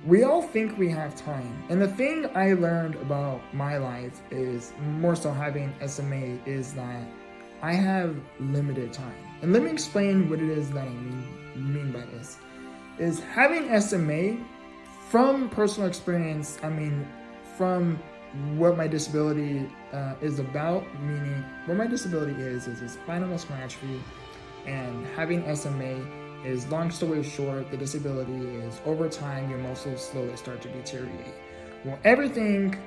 we all think we have time. And the thing I learned about my life is more so having SMA is that I have limited time. And let me explain what it is that I mean by this. Is having SMA, from personal experience, from what my disability is about, meaning what my disability is a spinal muscular atrophy, and having SMA is, long story short, the disability is over time your muscles slowly start to deteriorate. Well, everything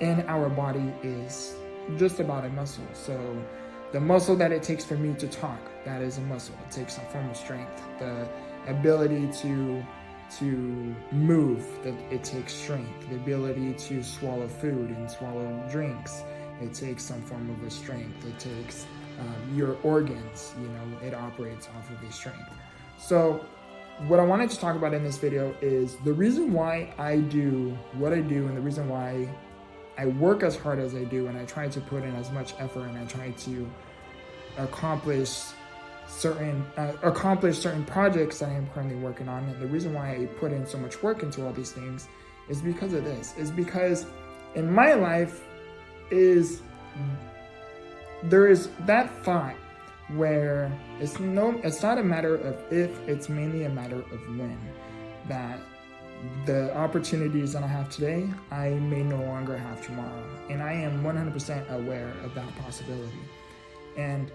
in our body is just about a muscle. So the muscle that it takes for me to talk, that is a muscle. It takes some form of strength. The ability to move, that it takes strength. The ability to swallow food and swallow drinks, it takes some form of a strength. It takes your organs, it operates off of a strength. So what I wanted to talk about in this video is the reason why I do what I do, and the reason why I work as hard as I do, and I try to put in as much effort, and I try to accomplish certain projects that I am currently working on. And the reason why I put in so much work into all these things is because of this. Is because in my life there is that thought where it's not a matter of if, it's mainly a matter of when. That the opportunities that I have today, I may no longer have tomorrow. And I am 100% aware of that possibility. And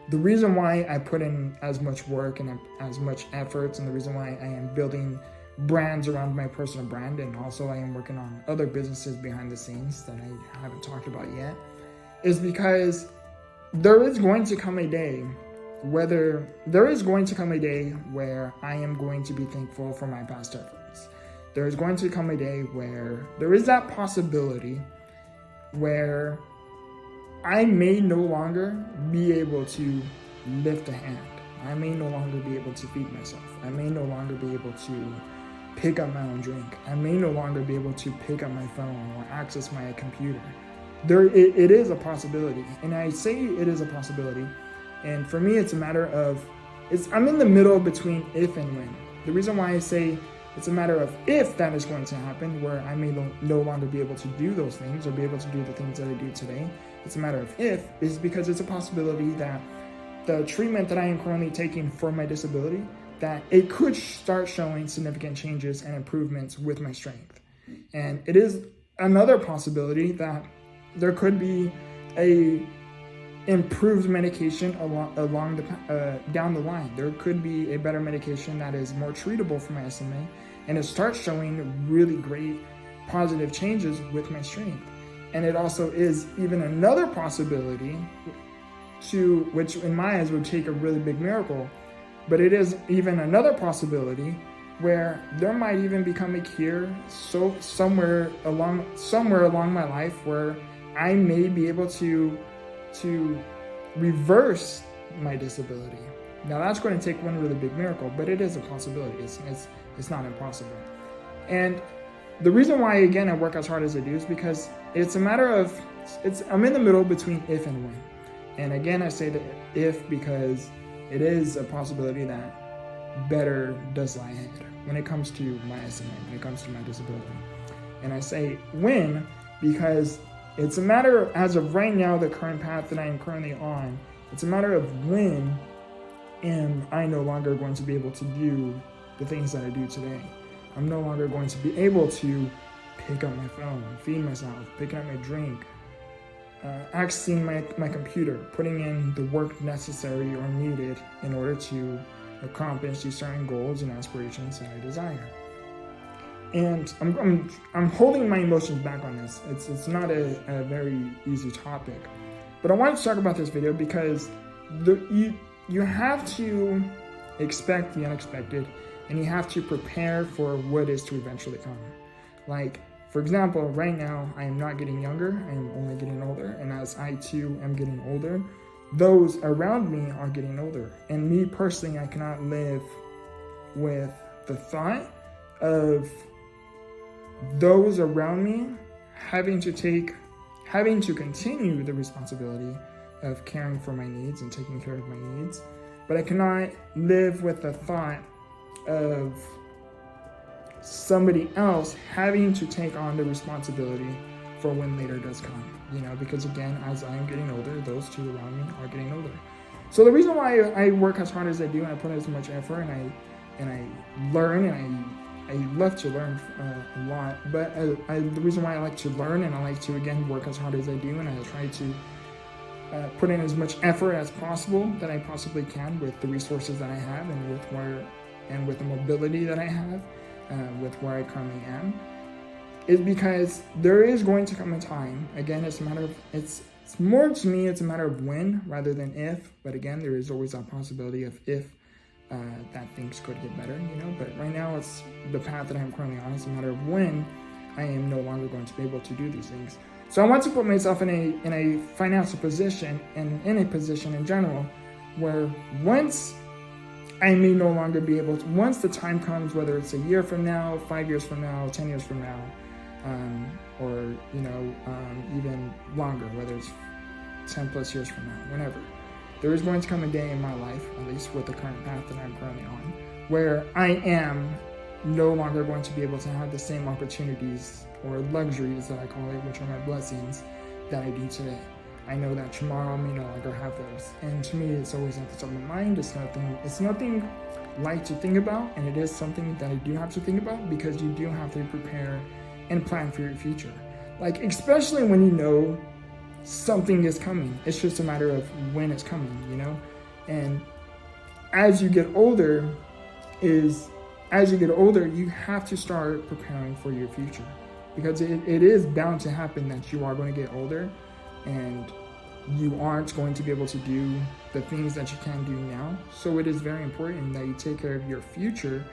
the reason why I put in as much work and as much efforts, and the reason why I am building brands around my personal brand, and also I am working on other businesses behind the scenes that I haven't talked about yet, is because there is going to come a day where I am going to be thankful for my past efforts. There is going to come a day where there is that possibility where I may no longer be able to lift a hand. I may no longer be able to feed myself. I may no longer be able to pick up my own drink. I may no longer be able to pick up my phone or access my computer. It is a possibility, and I say it is a possibility, and for me it's a matter of, I'm in the middle between if and when. The reason why I say it's a matter of if that is going to happen, where I may no longer be able to do those things or be able to do the things that I do today, it's a matter of if, is because it's a possibility that the treatment that I am currently taking for my disability, that it could start showing significant changes and improvements with my strength. And it is another possibility that there could be a improved medication down the line. There could be a better medication that is more treatable for my SMA, and it starts showing really great positive changes with my strength. And it also is even another possibility which in my eyes would take a really big miracle, but it is even another possibility where there might even become a cure somewhere along my life where I may be able to reverse my disability. Now that's going to take one really big miracle, but it is a possibility. It's not impossible. And the reason why, again, I work as hard as I do is because it's a matter of, I'm in the middle between if and when. And again, I say that if because it is a possibility that better does lie ahead when it comes to my SMA, when it comes to my disability. And I say when because it's a matter, as of right now, the current path that I am currently on, it's a matter of when am I no longer going to be able to do the things that I do today. I'm no longer going to be able to pick up my phone, feed myself, picking up my drink, accessing my computer, putting in the work necessary or needed in order to accomplish these certain goals and aspirations that I desire. And I'm holding my emotions back on this. It's not a very easy topic, but I wanted to talk about this video because you have to expect the unexpected, and you have to prepare for what is to eventually come. Like, for example, right now I am not getting younger, I am only getting older, and as I too am getting older, those around me are getting older. And me personally, I cannot live with the thought of those around me having to continue the responsibility of caring for my needs and taking care of my needs. But I cannot live with the thought of somebody else having to take on the responsibility for when later does come, because again, as I am getting older, those two around me are getting older. So the reason why I work as hard as I do and I put as much effort and I learn and I love to learn a lot, but the reason why I like to learn and I like to, again, work as hard as I do, and I try to put in as much effort as possible that I possibly can with the resources that I have and with the mobility that I have, with where I currently am, is because there is going to come a time, again, it's more to me, it's a matter of when rather than if, but again, there is always that possibility of if that things could get better, but right now it's the path that I'm currently on. It's a matter of when I am no longer going to be able to do these things. So I want to put myself in a financial position and in a position in general where once I may no longer be able to, once the time comes, whether it's a year from now, 5 years from now, 10 years from now, or even longer, whether it's 10 plus years from now, whenever. There is going to come a day in my life, at least with the current path that I'm currently on, where I am no longer going to be able to have the same opportunities or luxuries that I call it, which are my blessings, that I do today. I know that tomorrow I may no longer have those. And to me, it's always at the top of my mind. It's nothing light to think about, and it is something that I do have to think about because you do have to prepare and plan for your future. Like, especially when you know something is coming. It's just a matter of when it's coming, And as you get older, you have to start preparing for your future, because it is bound to happen that you are going to get older and you aren't going to be able to do the things that you can do now. So it is very important that you take care of your future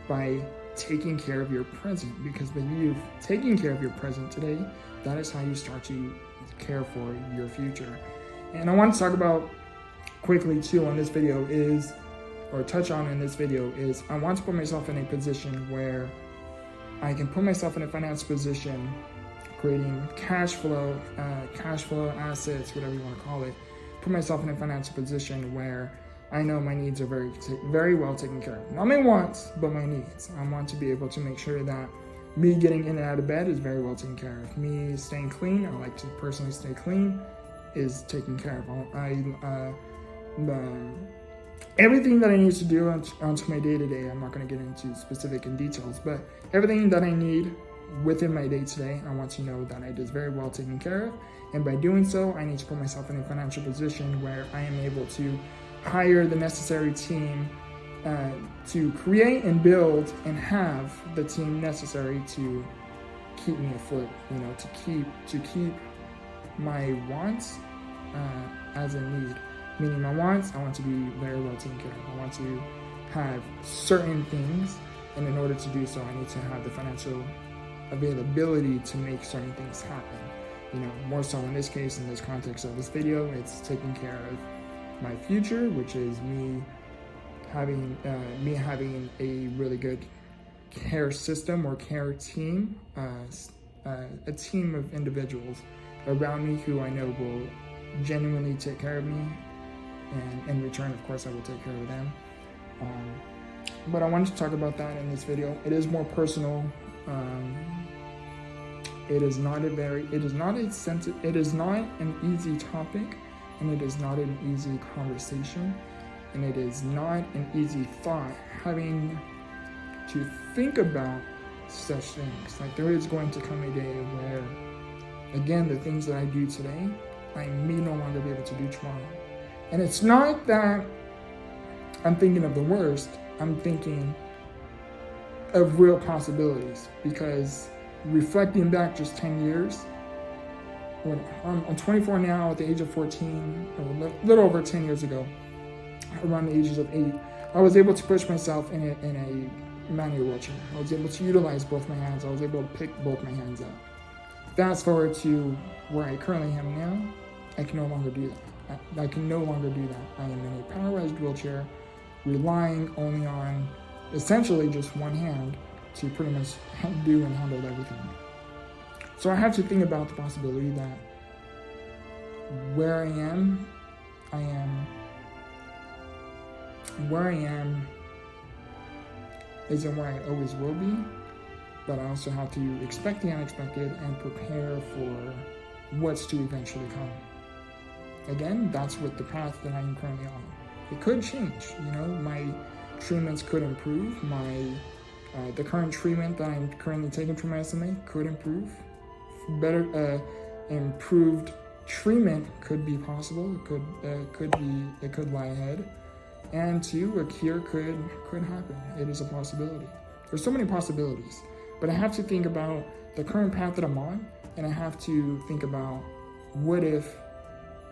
by taking care of your present, because by you taking care of your present today, that is how you start to care for your future. And I want to talk about quickly too on this video touch on in this video is I want to put myself in a position where I can put myself in a financial position, creating cash flow assets, whatever you want to call it, put myself in a financial position where I know my needs are very well taken care of. Not my wants, but my needs. I want to be able to make sure that me getting in and out of bed is very well taken care of. Me staying clean, I like to personally stay clean, is taken care of. Everything that I need to do onto my day-to-day, I'm not going to get into specific and details, but everything that I need within my day-to-day, I want to know that it is very well taken care of. And by doing so, I need to put myself in a financial position where I am able to hire the necessary team to create and build and have the team necessary to keep me afloat, to keep my wants as a need. Meaning my wants, I want to be very well taken care of. I want to have certain things, and in order to do so, I need to have the financial availability to make certain things happen. More so in this case, in this context of this video, it's taking care of my future, which is me having a really good care system or care team, a team of individuals around me who I know will genuinely take care of me, and in return, of course, I will take care of them. But I wanted to talk about that in this video. It is more personal. It is not an easy topic, and it is not an easy conversation, and it is not an easy thought having to think about such things. Like, there is going to come a day where, again, the things that I do today, I may no longer be able to do tomorrow. And it's not that I'm thinking of the worst, I'm thinking of real possibilities, because reflecting back just 10 years, when I'm 24 now, at the age of 14, a little over 10 years ago, around the ages of 8, I was able to push myself in a manual wheelchair. I was able to utilize both my hands. I was able to pick both my hands up. Fast forward to where I currently am now, I can no longer do that. I can no longer do that. I am in a powerized wheelchair, relying only on essentially just one hand to pretty much do and handle everything. So I have to think about the possibility that where I am isn't where I always will be, but I also have to expect the unexpected and prepare for what's to eventually come. Again, that's what the path that I'm currently on. It could change, my treatments could improve, the current treatment that I'm currently taking for my SMA could improve. Improved treatment could be possible. It could lie ahead, and two, a cure could happen. It is a possibility. There's so many possibilities, but I have to think about the current path that I'm on, and I have to think about what if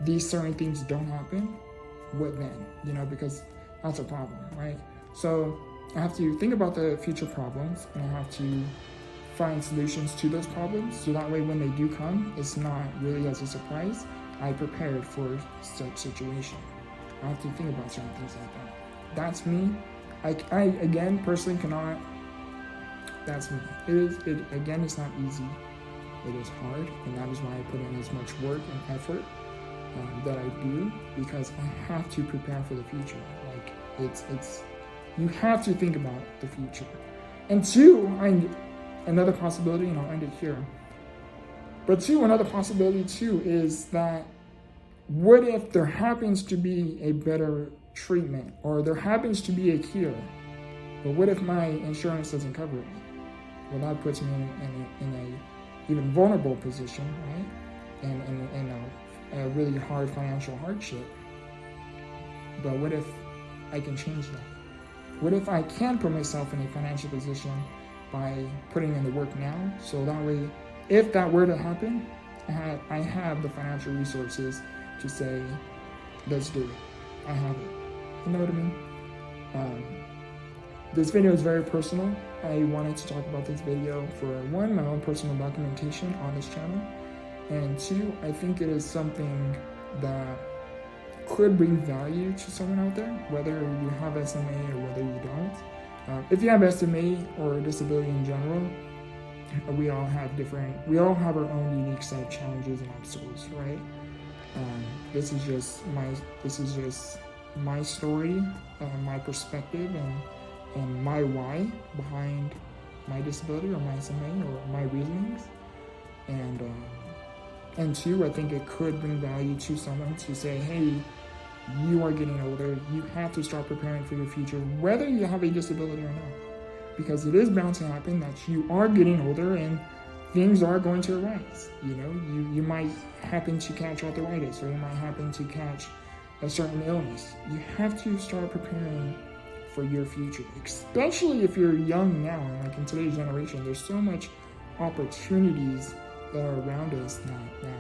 these certain things don't happen. What then? Because that's a problem, right? So I have to think about the future problems, and I have to find solutions to those problems, so that way when they do come, it's not really as a surprise. I prepared for such situation. I have to think about certain things like that. That's me. I again personally cannot. That's me. It's not easy. It is hard, and that is why I put in as much work and effort that I do, because I have to prepare for the future. You have to think about the future. And two, another possibility, and I'll end it here. But two, another possibility too is that what if there happens to be a better treatment, or there happens to be a cure, but what if my insurance doesn't cover it? Well, that puts me in a even vulnerable position, right? And a really hard financial hardship. But what if I can change that? What if I can put myself in a financial position by putting in the work now, so that way, if that were to happen, I have the financial resources to say, let's do it. I have it. You know what I mean? This video is very personal. I wanted to talk about this video for one, my own personal documentation on this channel, and two, I think it is something that could bring value to someone out there, whether you have SMA or whether you don't. If you have SMA or disability in general, we all have our own unique set of challenges and obstacles, right? This is just my story, my perspective, and my why behind my disability or my SMA or my reasonings. And two, I think it could bring value to someone to say, hey, you are getting older, you have to start preparing for your future, whether you have a disability or not. Because it is bound to happen that you are getting older and things are going to arise. You might happen to catch arthritis, or you might happen to catch a certain illness. You have to start preparing for your future, especially if you're young now. Like in today's generation, there's so much opportunities that are around us that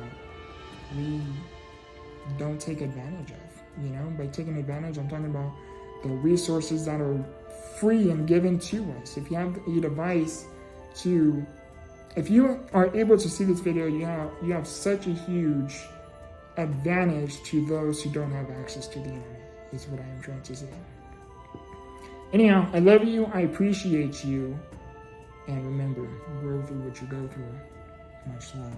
we don't take advantage of. By taking advantage, I'm talking about the resources that are free and given to us. If you have a device if you are able to see this video, you have such a huge advantage to those who don't have access to the internet, is what I am trying to say. Anyhow, I love you, I appreciate you, and remember, go through what you go through. Much love.